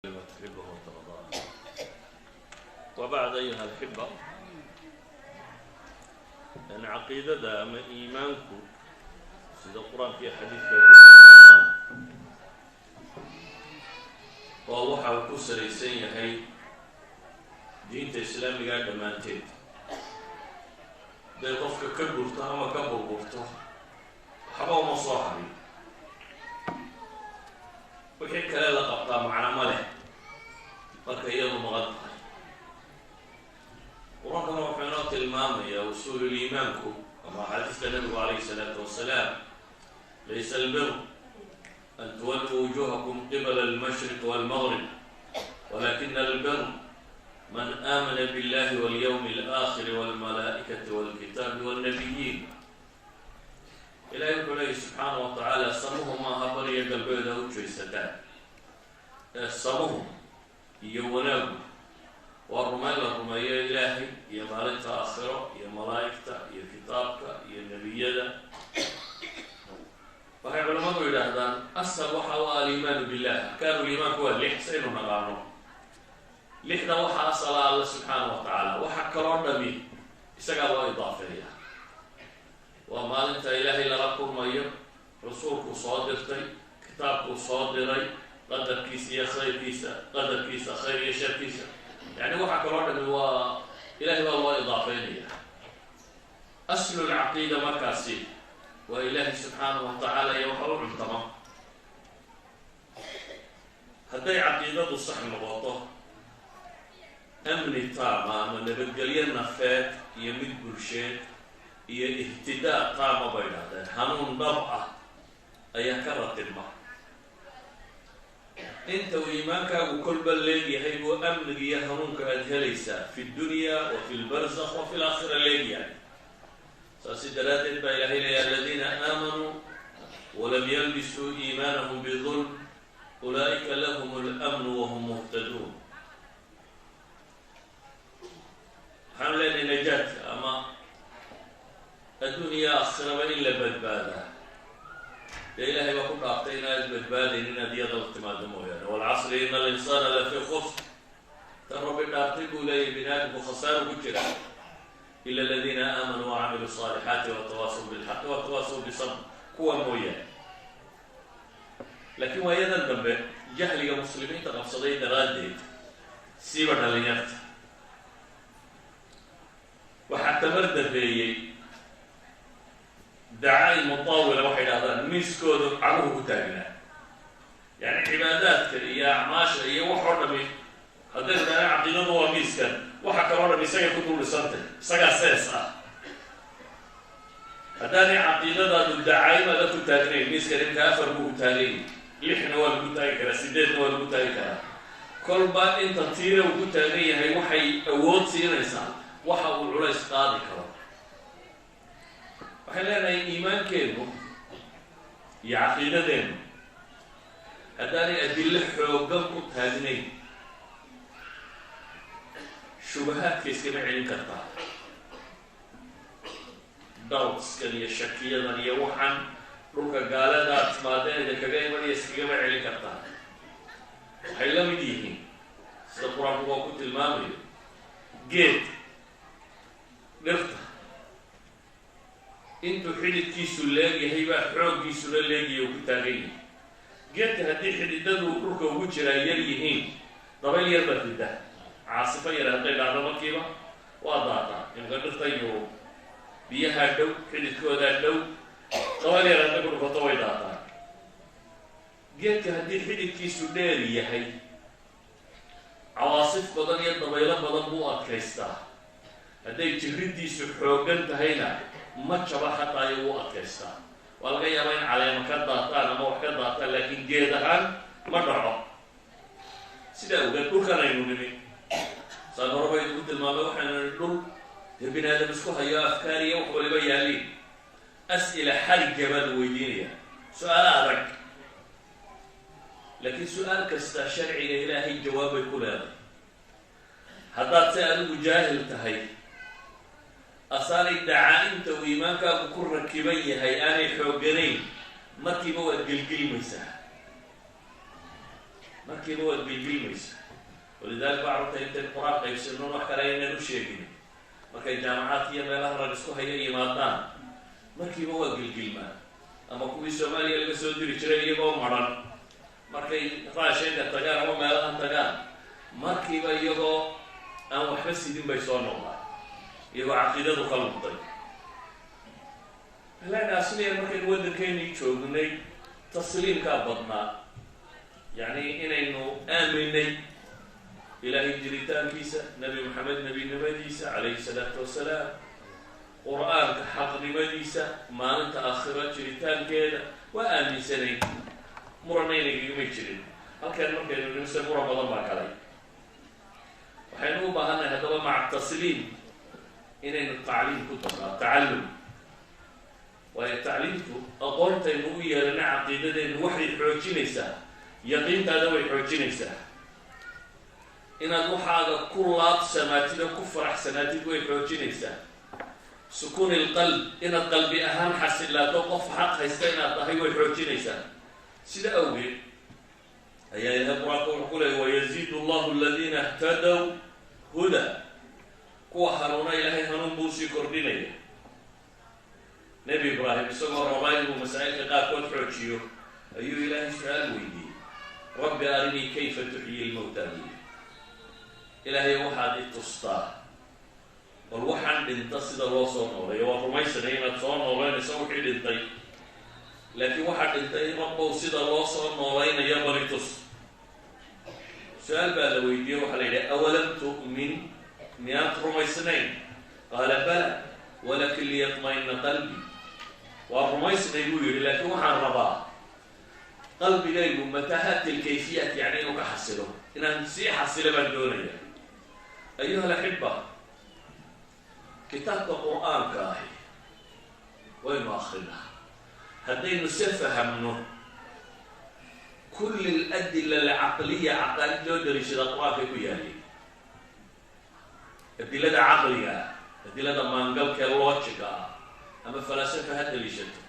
لما تحبه وترضاه. وبعد أيها الأحبة، أن عقيدة أما إيمانكم سيد القرآن في حديث الإمامان ووحى وكسر يسين هي دين الإسلام قاعدة ما انتهت ده يضفك كبرته أما كبرته حبا مصاحبي وحين كلا لقبطا معنا ملح marka iyadu maqan tahay quraanka wuxuu noo tilmaamayaa usul iimaanku ama xadiiska nabiga alayhi salaatu wasalaam laysa albir an tuwallu wujuhakum qibala al-mashriq wal-maghrib walakin albir man amana billahi wal yawmil akhir wal malaa'ikati wal kitabi wan nabiyyin ilaahi subhanahu wa ta'ala samuhuma habariya qalbooda u jeesataan samuhum iyo wanaag waa rumayla rumeeyo ilaahay iyo maalinta aakhiro iyo malaa'igta iyo kitaabka iyo nebiyada waxay culimadu yidhaahdaan asal waxa u aliimaanu billah arkaanu liimaanku waa lix saynu naqaano lixda waxa asala alla subxaanahu wa tacaala waxa kaloo dhami isagaa loo idaafeeya waa maalinta ilaahay lala kulmayo rasuulku soo dirtay kitaabku soo diray قدر كيس يا خير كيسة قدر كيسة خير يا شر كيسة يعني وحى كرادة هو إلهي والله إضافية أصل العقيدة مكاسي وإلهي سبحانه وتعالى يوحر تمام هذه عقيدة الصح مباطة أمن تامة من الرجالين نفات يمد برشيد اهتداء تامة بين هذا هنون ضبعة أي كرة الماء انت وإيمانك وكل بلد يهيبوا أمنك يهرونك أدهليسا في الدنيا وفي البرزخ وفي الآخرة الليل يعني سأسدرات البايلهين يا الذين آمنوا ولم يلبسوا إيمانهم بظلم أولئك لهم الأمن وهم مهتدون حملين نجاة أما الدنيا أخرى إلا بدبادة إلهي وكل أعطينا بالبال إننا دي ضغط مادمو يعني والعصر إن الإنسان لفي خسر ترى بنعطيبوا إليه بنادم وخسار وكرا إلا الذين آمنوا وعملوا الصالحات وتواصوا بالحق وتواصوا بالصبر هو مويا لكن ويدا الدنبه جهل المسلمين تقصدين درادي سيبنا لنفت وحتى مرد بيي دعاي مطاولة واحد هذا ميسكود عروه كتابنا يعني عبادات يا عماش يا وحر من هذا أنا عقيدة هو ميسكن وحكى مرة ميسكن كتب لسنته سجى سيسا هذا عقيدة الدعاي ما لا كتابنا ميسكن كافر بكتابين لحنا ولا كتابين سيدنا ولا كتابين كل بعد أنت تطير وكتابين هي وحي أود سير إنسان وحول على استقاضي كلام waxay leenahay iimaankeenu iyo caqiidadeenu haddaanay adillo xooggan ku taagnayn shubahaadka iskama celin kartaa dawtskan iyo shakiyadan iyo waxaan dhulka gaaladaa timaadeeda kaga imanaya iskagama celin kartaa waxay la mid yihiin sida qur-aanku waa ku tilmaamayo geed dhirta intuu xididkiisu leegyahay baa xooggiisuna leegyahay oo ku taagan yahay geedka haddii xididadu dhulka ugu jiraa yar yihiin dabayl yar baa dida caasifo yar hadday dhacdo markiiba waa daataa imka dhirtayu biyahaa dhow xididkoodaa dhow dabayl yar hadday ku dhufato way daataa geedka haddii xididkiisu dheer yahay cawaasif badan iyo dabaylo badan buu adkaystaa hadday jirridiisu xooggan tahayna ma jaba hataa ay u adkaystaa waa laga yaabaa in caleema ka daataan ama wax ka daataan laakiin geed ahaan ma dhaco sidaa ogeed dhulkan aynu nimi saan horaba idinku tilmaamay waxaynu nihi dhul dee bini aadam isku hayo afkaariya wax waliba yaaliin as'ila xarija baa la weydiinaya su-aalo adag laakiin su-aal kasta sharciga ilaahay jawaabay ku leeday haddaad se adigu jaahil tahay أصاري دعائم تو إيمانك بكل ركبين هاي أنا حوجنين ما كيبوا الجلجل مسح markiiba waad gilgilmaysa. walidaalika baa carruurta intay qur-aan qaybsanoon wax kale aynaan u sheegin markay jaamacaadka iyo meelaha rag isku haya yimaadaan markiiba waa gilgilmaan. ama kuwii soomaaliya laga soo diri jiray iyagoo maran markay raashinka tagaan ama meelahan tagaan markiiba iyagoo aan waxba sidin bay soo noqdaan iyagoo caqiidadu ka luqday. laakiin asliyan markaynu waddankeennii joognay tasliimkaa badnaa, yacni inaynu aaminay ilaahay jiritaankiisa, nebi maxamed nebinimadiisa calayhi salaatu wasalaam, qur-aanka xaqnimadiisa, maalinta aakhira jiritaankeeda waa aaminsanay, muranaynagigama jirin. halkaan markaynu nimise muran badan baa galay. waxaynu u baahannahay haddaba maca tasliim inaynu tacliim ku darnaa, tacallum. waayo tacliimtu aqoontaynu u yeelana caqiidadeennu waxay xoojinaysaa, yaqiintaada way xoojinaysaa. inaad waxaaga ku laabsanaatid oo ku faraxsanaatid way xoojinaysaa. sukuun ilqalb, inaad qalbi ahaan xasilaato qof xaq haysta inaad tahay way xoojinaysaa. sida awgeed ayaa ilahay qur-aanka wuxuu ku leeyay wayaziidu allahu aladiina ihtadow huda, kuwa hanuuna ilaahay hanuun buu sii kordhinaya. nebi ibraahim isagoo rabaa inuu masaa'ilka qaarkood xoojiyo ayuu ilaahay su-aal weydiiyey, rabbi arinii kayfa tuxyi lmawta li, ilaahay waxaad i tustaa bal waxaan dhinta sida loo soo nooleeyo. waa rumaysanay inaad soo nooleynayso wixii dhintay, laakiin waxaa dhintay rabbow sida loo soo nooleynaya bal i tus. su-aal baa la weydiiyey, waxaa la yidhi awalam tu'min, miyaad rumaysnayn? qaala bala walakin liyatma'ina qalbi, waa rumaysnay buu yidhi laakiin waxaan rabaa qalbigaygu matahat ilkayfiyat, yani inuu ka xasilo, inaan sii xasilo baan doonaya. ayuha alaxiba, kitaabka qur-aanka ahi waynu akrinaa. haddaynu se fahamno kulli aladila alcaqliya, caqaalid loo daliishada qur-aankay ku yaalin. adilada caqliga ah, adilada maangalka ee loojiga ah, ama falaasafa ha daliishato,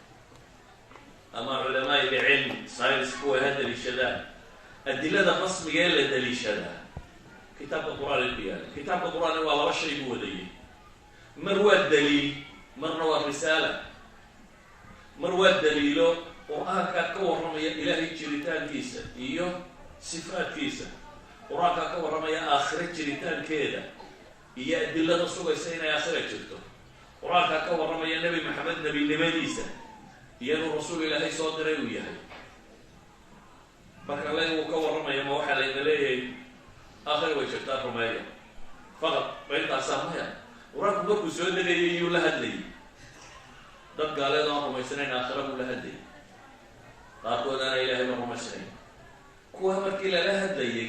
ama culamaa ilcilm science kuwa ha daliishadaan. adilada rasmiga ee la daliishadaa kitaabka qur-aan ay ku yaalin. kitaabka qur-aan waa laba shay buu wadayay, mar waa daliil, marna waa risaala. mar waa daliilo qur-aankaa ka warramaya ilaahay jiritaankiisa iyo sifaadkiisa, qur-aankaa ka warramaya aakhiro jiritaankeeda iyo adilada sugaysa inay aakhira jirto, qur-aankaa ka warramaya nebi maxamed nebinimadiisa iyo inuu rasuul ilaahay soo diray uu yahay. marka le uu ka warramaya ma waxaa layna leeyahay aakhira way jirtaa rumeeya faqad, ma intaasaa maya. qur-aanku markuu soo degayay iyuu la hadlayay dad gaaleed aan rumaysanayn, aakhira buu la hadlayay. qaarkood aana ilaahay ma rumaysanayn. kuwa markii lala hadlayay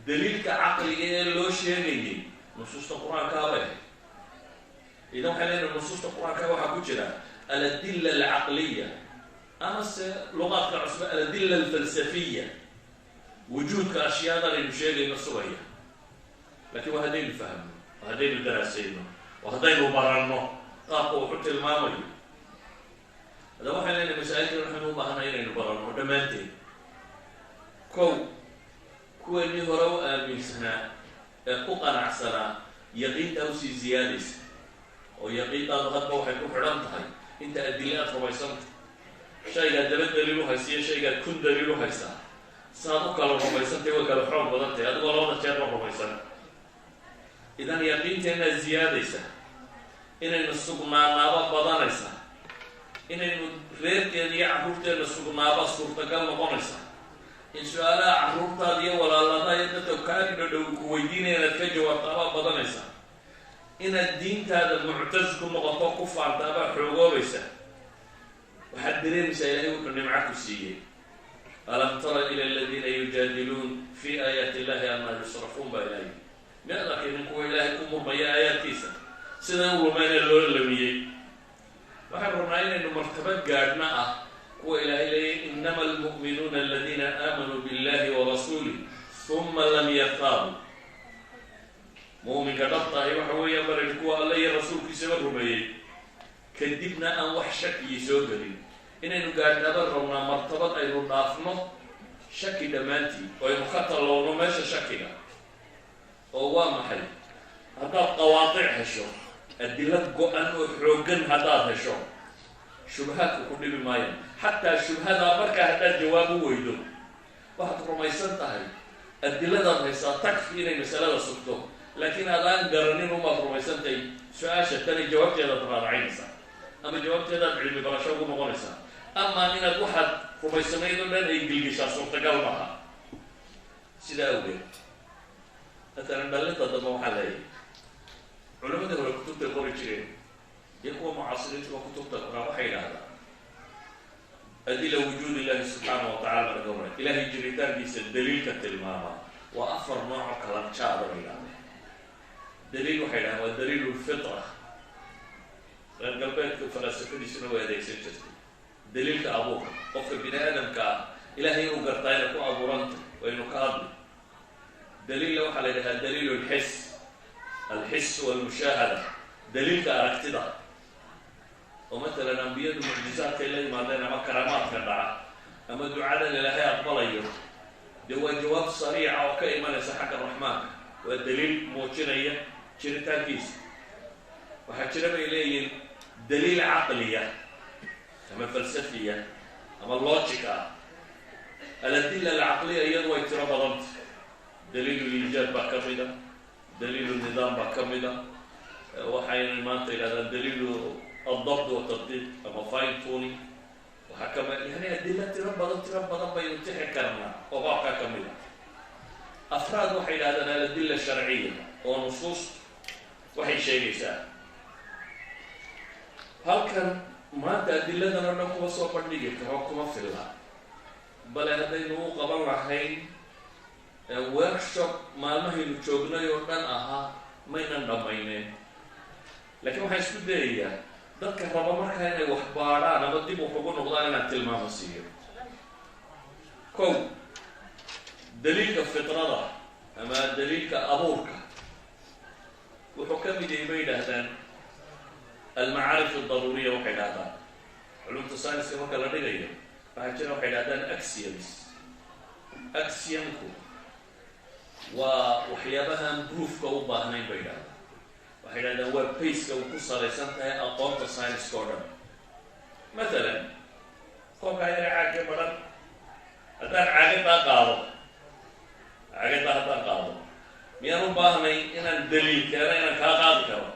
daliilka caqliga ee loo sheegayay nusuusta qur-aankaa bay ahayd. idan waxay leedahay nusuusta qur-aanka waxaa ku jira aladilla alcaqliya, amase luqaadka cusba aladilla alfalsafiya, wujuudka ashyaadan aynu sheegayno sugaya. laakiin waa haddaynu fahmno, waa haddaynu daraasayno, waa haddaynu baranno qaabka wuxu tilmaamayo. haddaba waxay leedahay masaa'ilkan waxaynu u baahanay inaynu baranno dhammaanteed. kow, kuweenii hore u aaminsanaa ee ku qanacsanaa yaqiintaa usii ziyaadaysa, oo yaqiintaadu hadba waxay ku xidhan tahay inta adilla aad rumaysanta. shaygaad daba daliil u haysa iyo shaygaad kun daliil u haysaa, saad u kala rumaysantay way kala xoog badan tahay, adigoo labada jeer ma rumaysan. idan yaqiinteenaa ziyaadaysa, inaynu sugnaanaaba badanaysa, inaynu reerkeena iyo carruurteena sugnaaba suurtagal noqonaysa. in su-aalaha carruurtaada iyo walaalada iyo dadka kaa dhadhow ku weydiinaya inaad ka jawaabtaabaa badanaysa. inaad diintaada muctas ku noqoto ku faantaabaa xoogoobaysa. waxaad dareemaysaa ilaahay wuxuu nimco ku siiyey. alam tara ila aladiina yujaadiluun fi aayaati illahi anaa yusrafuun baa ilaahay. miyaad arkaynin kuwa ilaahay ku murmaya aayaadkiisa sida u rumayna loo lamiyey. waxaan rabnaa inaynu martabad gaadhna ah kuwa ilaahay leeyay inama almu'minuuna aladiina aamanuu billahi warasuulih uma lam yartaabuu. mu'minka dhabtahay waxa weeyaan barin kuwa alla iyo rasuulkiisaba rumeeyey kadibna aan wax shakiyi soo gelin. inaynu gaadhnaba rabnaa martabad aynu dhaafno shaki dhammaantii waynu ka tallowno meesha shakiga oo waa maxay haddaad qawaadic hesho adilo go-an oo xooggan haddaad hesho shubahaadku ku dhibi maayaan xataa shubhadaa markaa haddaad jawaab u weydo waxaad rumaysan tahay adiladaad haysaa takfi inay masalada sugto laakiin adaan garanin umaad rumaysantahay su-aasha tani jawaabteedaad raadacaynaysaa ama jawaabteedaad cilmi barasho ugu noqonaysaa amaa inaad waxaad rumaysanayd o dhan ay gilgishaa suurtagal maaha sidaa awgeed matalan dhalinta dambe waxaa leeyahay culimadii hore kutubtay qori jireen iyo kuwa mucaasiriinta waa kutubta qoraa waxay yidhahdaan adila wujuud illahi subxaana wa tacala marka hore ilaahay jiritaankiisa daliilka tilmaama waa 4 nooc oo kala jaada bay yidhahdeen daliil waxay yidhahdeen waa daliilu lfitra reer galbeedka falaasafadiisuna way adeegsan jirtay daliilka abuurka qofka bini aadamka ah ilaahay inuu gartaa inay ku abuuranta waynu ka hadli daliilla waxaa la yidhahaa daliilu lxis alxis walmushaahada daliilka aragtida oo matalan ambiyadu mucjizaadkay la yimaadeen ama karaamaadka dhaca ama ducadan ilaahay aqbalayo dee waa jawaab sariica oo ka imanaysa xagga raxmaanka waa daliil muujinaya jiritaankiisa waxaa jira bay leeyihiin daliil caqliya ama falsafiya ama logic ah aladilla alcaqliya iyadu way tiro badanta daliilu liijaad baa ka mida daliilu nidaam baa ka mida waxayna maanta yidhahdaan daliilu الضبط والتطبيق أما fine tuning وحكما يعني أدلة ترى بين تحت كلامنا وباقي كمية أفراد وحي هذا الأدلة الشرعية ونصوص وحي شيء يساعد هل كان ما أدلة لنا نقوى صوب النية كحكم في الله بل هذا إنه قبل رحين workshop ما نهي نشوفنا يوردان ما ينضمينه لكن وحي سكدية dadka raba markaa inay wax baadhaan ama dib wax ugu noqdaan inaad tilmaamo siiyo kow daliilka fitrada ama daliilka abuurka wuxuu ka mid yahay bay yidhaahdaan almacaarif aldaruuriya waxay dhahdaan culumta sayniska marka la dhigayo waxaa jira waxay dhahdaan axiomku waa waxyaabahaan proofka u baahnayn bay yidhahdaan waxay yidhahdaan waa paceka uu ku salaysan tahay aqoonta science-ka o dhan matalan koobkaa yara caagka badan haddaan caagadaa haddaan qaado miyaan u baahnay inaan daliil keeno inaan kaa qaadi karo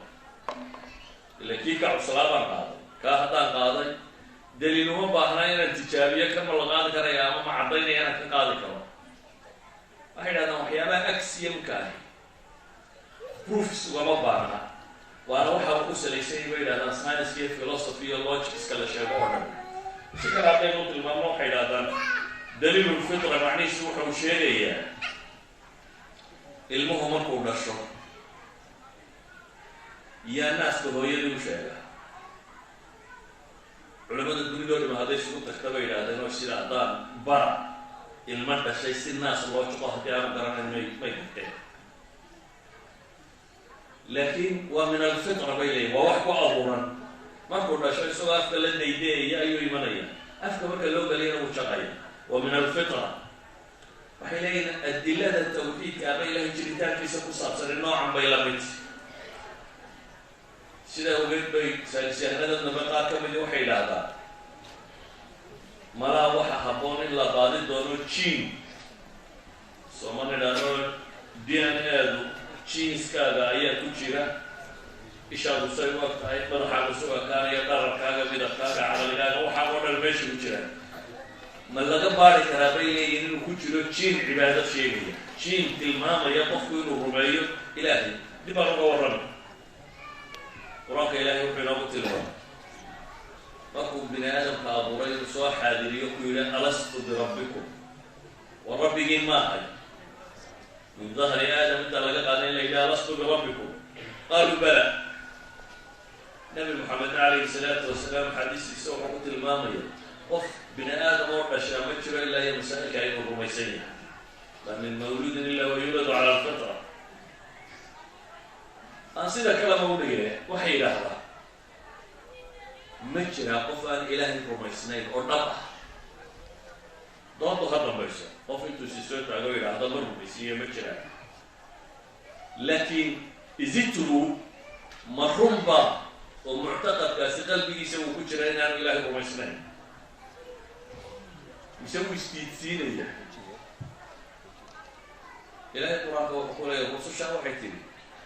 ila kii ka cuslaa baan qaaday kaa haddaan qaaday daliil uma baahnaa inaan tijaabiyo kama la qaadi karaya ama ma caddaynaya inaan ka qaadi karo waxay yidhahdaan waxyaabaha axiomka ahi proofs ugama baahna waana waxaa ku salaysay bay yidhahdaan science iyo philosophy iyo logicska la sheego oo dhan si kale haddaynu tilmaamo waxay yidhahdaan daliilulfitra macnihiisu wuxuu sheegayaa ilmuhu markuu dhasho yaa naaska hooyadii u sheega culamada dunidoo dhima hadday isugu tagta bay yidhahdeen oo sida haddaan bara ilma dhashay si naas loo juqo haddii aanu garanayn may garteen laakiin waa min alfitra bay leeyihin waa wax ku abuuran markuu dhasho isagoo afka la daydeeya ayuu imanaya afka marka loo geliyana wuu jaqaya waa min alfitra waxay leeyihin adilada tawxiidka ama ilahay jiritaankiisa ku saabsani noocan bay la mid sidaa ogeed bay saynisyahanada naba qaar ka midi waxay yidhaahdaa malaa waxa habboon in la qaadi doono jin sooma nidhaano d n a-du jiinskaaga ayaa ku jira ishaadu say u ag tahay madaxaaga sugakaanaya dhararkaaga midabkaaga caqligaaga waxaa oo dhan meesha ku jira ma laga baari karaa bay leeyihin inuu ku jiro jiin cibaado sheegaya jiin tilmaamaya qofku inuu rumeeyo ilaahay dib aan uga warrama qur-aanka ilaahay wuxuu inoogu tilmaamay markuu bini aadamka abuuray inuu soo xaadiriyo ku yidhi alastu birabbikum wa rabbigiin maahay من ظهر آدم أنت لقد قال إلا لست بربكم قالوا بلى نبي محمد عليه الصلاة والسلام حديث يسوع قلت المامية قف بن آدم ورقشا ما تشرع إلا هي مسائل كعين الرميسية فمن مولود إلا ويولد على الفطرة أنصيدا كلام موليه وحي لحظة مجرى قفان إله الرميسنين أو نبع doontu ha dambayso qof intuu si soo taago yidhaahdo ma rumaysiiyo ma jiraan laakiin is it true ma runba oo muctaqadkaasi qalbigiisa uu ku jira inaanu ilaahay rumaysnayn mise wuu isdiidsiinaya ilaahay qur-aanka wuxuu ku leeyahay rusushaa waxay tidhi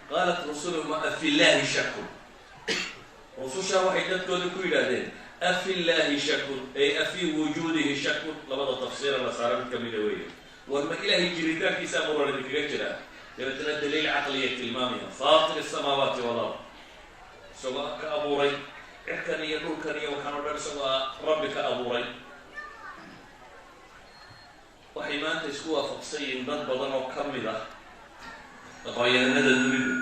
qaalat rusuluhum afi llaahi shakun rusushaa waxay dadkooda ku yidhaahdeen afi llaahi shakun ay afi wujuudihi shakun labada tafsiira la saara mid kamida weeye war ma ilaahay jiritaankiisa muran idinkaga jiraa dabeetana daliil caqliya tilmaamaya faatir asamaawaati walard isagoo ka abuuray cirkan iyo dhulkan iyo waxaan o dhan isagoo rabbi ka abuuray waxay maanta isku waafaqsan yihiin dad badan oo ka mid ah aqoonyahanada dunida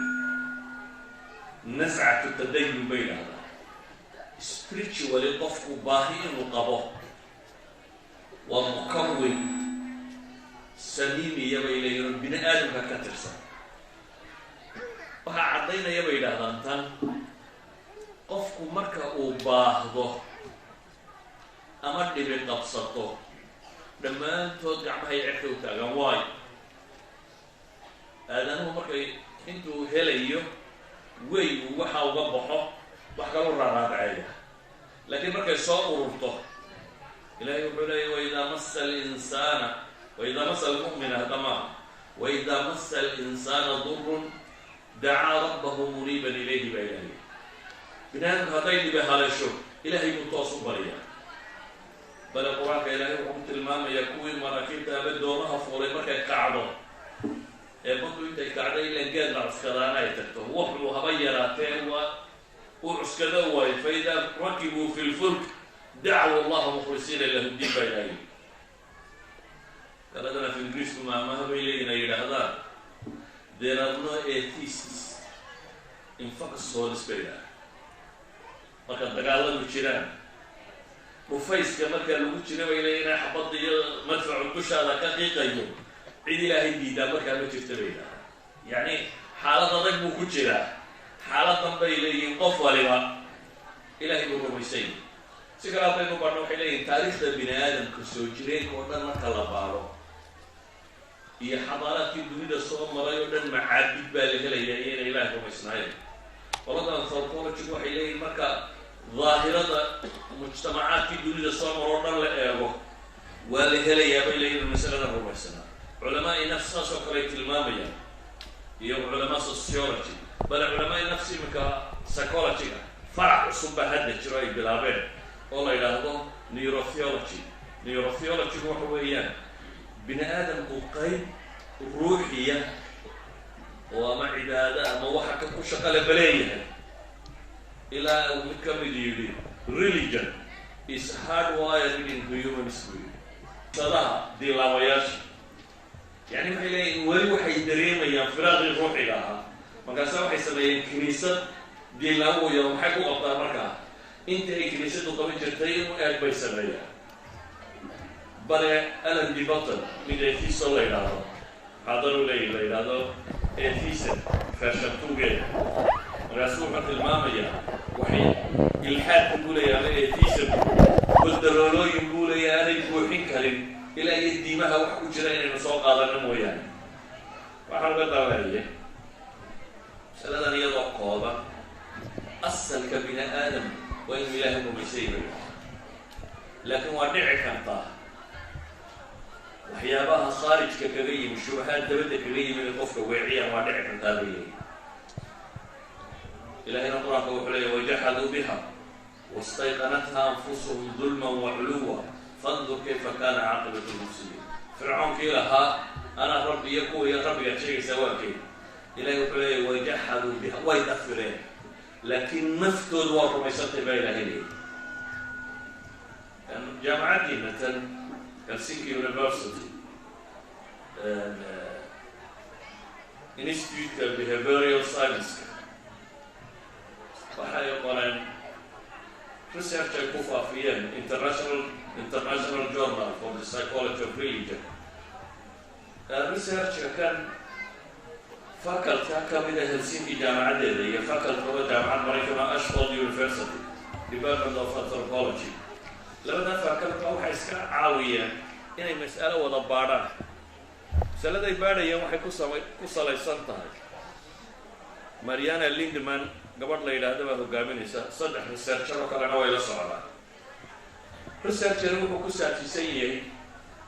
nascatu tadayun bay yidhahdaa spiritually qofku baahi inuu qabo waa mukawin samiimiya bay leeyihin bini aadamka ka tirsan waxaa caddaynaya bay yidhahdaan tan qofku marka uu baahdo ama dhibi qabsato dhammaantood gacmahay cerka u taagaan waayo aadanuhu markay intuu helayo wey uu waxa uga baxo wax kaloo raaraadacaya laakiin markay soo ururto ilaahay wuxuu leeyahy waidaa massa alinsaana waidaa massa almu'mina haddamaa waidaa massa alinsaana durun dacaa rabbahu muniiban ilayhi baa ilaahay bini aadamku hadday dhibi haleesho ilaahay buu toos u bariyaa bale qur-aanka ilaahay wuxuu ku tilmaamayaa kuwii maraakiibta ama doomaha fuulay markay kacdo ee baddu intay kacdo ilaan geed la cuskadaana ay tagto wuxuu haba yaraatee waa uu cuskado waayo fa idaa rakibuu fi lfulk dacaw allaha mukhlisiina lahu diin baa ilaahay galadana fi ingiriisku maamaha bay leeyihin ay yidhaahdaan there are no atheists in foxholes bay yidhahda marka dagaaladu jiraan dhufayska markaa lagu jira bay leeyihin xabadda iyo madfacu dushaada ka qiiqayo cid ilaahay diidaa markaa ma jirta bay yidhahda yacni xaalad adag buu ku jiraa xaaladan bay leeyihiin qof waliba ilaahay buu rumaysay si kale haddaynu barno waxay leeyihin taariikhda bini aadamka soo jireenka oo dhan marka la baaro iyo xadaaraadkii dunida soo maray oo dhan macaabid baa la helaya iyana ilaahay rumaysnaayeen qoladan anthropologigu waxay leeyihin marka daahirada mujtamacaadkii dunida soo maro o dhan la eego waa la helayaa bay leeyihin masalada rumaysanaa culamaai nafs saas oo kale ay tilmaamayaan iyo culamaa sociology bale culamaai nafs iminka psychologyga farac cusub baa hadda jiro ay bilaabeen oo la yidhaahdo neurotheology neurotheologygu waxa weeyaan bini aadamku qayb ruuxiya oo ama cibaado ama waxa ka ku shaqale baleeyahay ilaa uu mid ka mid yidhi religion is hardwired in human spirit sadaha dilaawayaasha yani waxay leeyihin weli waxay dareemayaan firaaqii ruuxiga ahaa markaasa waxay sameeyeen kiniisad dilaawoya maxay ku qabtaan markaa inta ay kiniisadu qaban jirtay inu eeg bay sameeyaan bale alan dibatan mid atheist oo la yidhaahdo xaadaru leeyi la yidhaahdo atheism fershantugeeda markaasu wuxuu tilmaamayaa waxay ilxaadka buu leeyahay ama atheism guldaloolooyin buu leeyahay aanay buuxin karin ilaa iyo diimaha wax ku jira inaynu soo qaadano mooyaane waxaan uga daawaayay masaladan iyadoo kooban asalka bini aadam waa inuu ilaahay rumaysaynayo laakiin waa dhici kartaa waxyaabaha khaarijka kaga yimi shubahaad dabadda kaga yimi in qofka weeciyaan waa dhici kartaa bay leeyihin ilahayna qur-aanka wuxuu leeyahy wajaxaduu biha wastayqanatha anfusuhum dulman waculuwa fandur kayfa kana caaqibatu lmufsidiin fircoonkii lahaa anaa rabbi iyo kuwa iyo rabbigaad sheegaysaa waakey ilahay wuxuu leeyahy wajaxaduu biha way dafireen laakiin naftoodu waa rumaysantay baa ilahay leeyahy jaamacaddiina tan Helsinki University Institute of Behavioral Science waxay qoreen research ay ku faafiyeen international journal for the psychology of religion researchka kan faculty ka mida Helsinki jaamacaddeeda iyo faculty oo jaamacad Maraykan Ashford University Department of Anthropology labada faculty waxay iska caawiyeen inay mas'alo wada baadhaan. masaladay baadhayeen waxay ku salaysan tahay Mariana Lindemann gabadh la yidhaahdo baa hogaaminaysa, 3 researcher oo kalena way la socdaan. researcher wuxuu ku saabsan yahay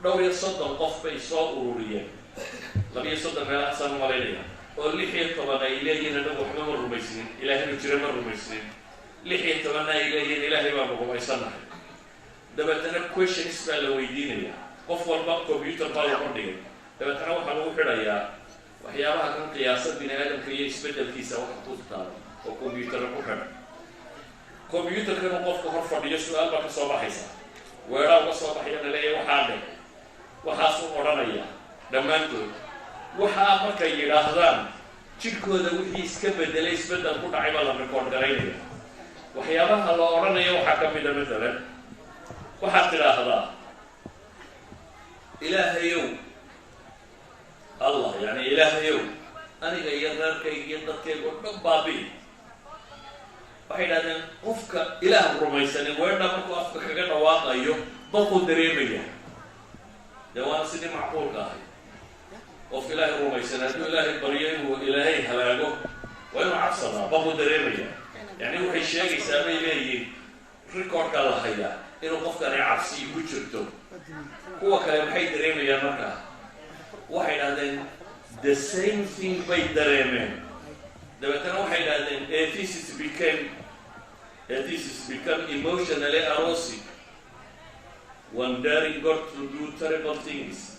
dhowr iyo 30 qof bay soo ururiyeen, 32 meelaha san malaynaya oo 16 ay leeyihiin anagu waxba ma rumaysin ilaahayna jira ma rumaysin, 16 ay leeyihiin ilaahay baa rumaysanahay. dabeetana questions baa la weydiinaya, qof walba computer baa lagu dhigay, dabeetana waxaa lagu xidhayaa waxyaabaha kan qiyaasad bini aadamka iyo isbedelkiisa waxa ku taalo oo computer ku xidhan. computerkana qofka hor fadhiyo su'aal baa ka soo baxaysa, weeraa ka soo baxayana leeyahay waxaa dhe waxaasuu odhanaya dhammaantood. waxaa markay yidhaahdaan jidhkooda wixii iska bedelay isbedel ku dhacay baa la record garaynaya. waxyaabaha la odhanaya waxaa ka mida matalan waxaad tidhaahdaa ilaahayow allah, yani ilaahayow aniga iyo reerkayga iyo dadkayga oo dhan baabi'i. waxay idhahdeen qofka ilaah rumaysanin weedha markuu afka kaga dhawaaqayo baquu dareemaya. dee waana sidii macquulka ahay, qof ilaahay rumaysan hadduu ilaahay baryo inuu ilaahay halaago waa inuu cabsadaa, baquu dareemaya. yani waxay sheegaysaa bay leeyihiin recordka la hayaa inuu qofkani cabsi ku jirto. kuwa kale maxay dareemayaan markaa? waxay idhahdeen the same thing bay dareemeen. dabeetana waxay idhahdeen atheists become emotionally aroused when daring God to do terrible things.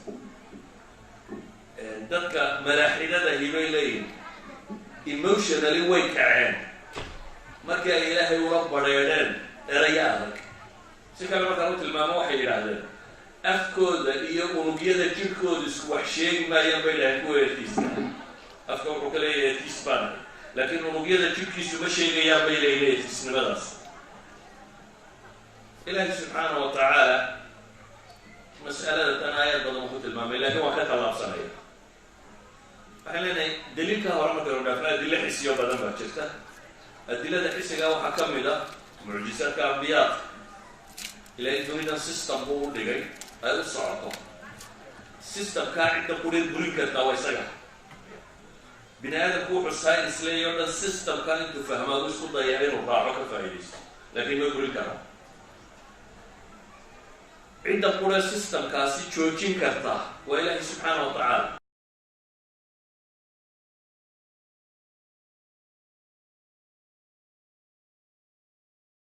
dadka malaaxidada hibay leeyihin emotionally way kaceen markii ay ilaahay ula badheedheen eraya adag. si kale markaan u tilmaamo waxay yidhaahdeen afkooda iyo unugyada jidhkooda isku wax sheegi maayaan bay dhahaen kuwa atheiska. afka wuxuu ka leeyahay atheist baan, laakiin unugyada jidhkiisu ma sheegayaan bay leeyihin atheistnimadaas. ilaahi subxaana wa tacaala mas'alada tan aayad badan ku tilmaamay, laakiin waa ka tallaabsanaya. waxaan leenahay daliilka hore markaynu dhaafna adilo xisiyo badan baa jirta. adilada xisiga waxaa ka mid a mucjisaadka ambiyaadka. ilaahay dunidan system buu u dhigay ay u socoto. systemkaa cidda qureed burin kartaa waa isaga. bini aadamku wuxuu science leeyahy o dhan systemkan intuu fahmaa uu isku dayaa inuu raaco ka faa'iidaysto, laakiin ma burin karaa. cidda qure systemkaasi joojin kartaa waa ilaahay subxaana wa tacaala.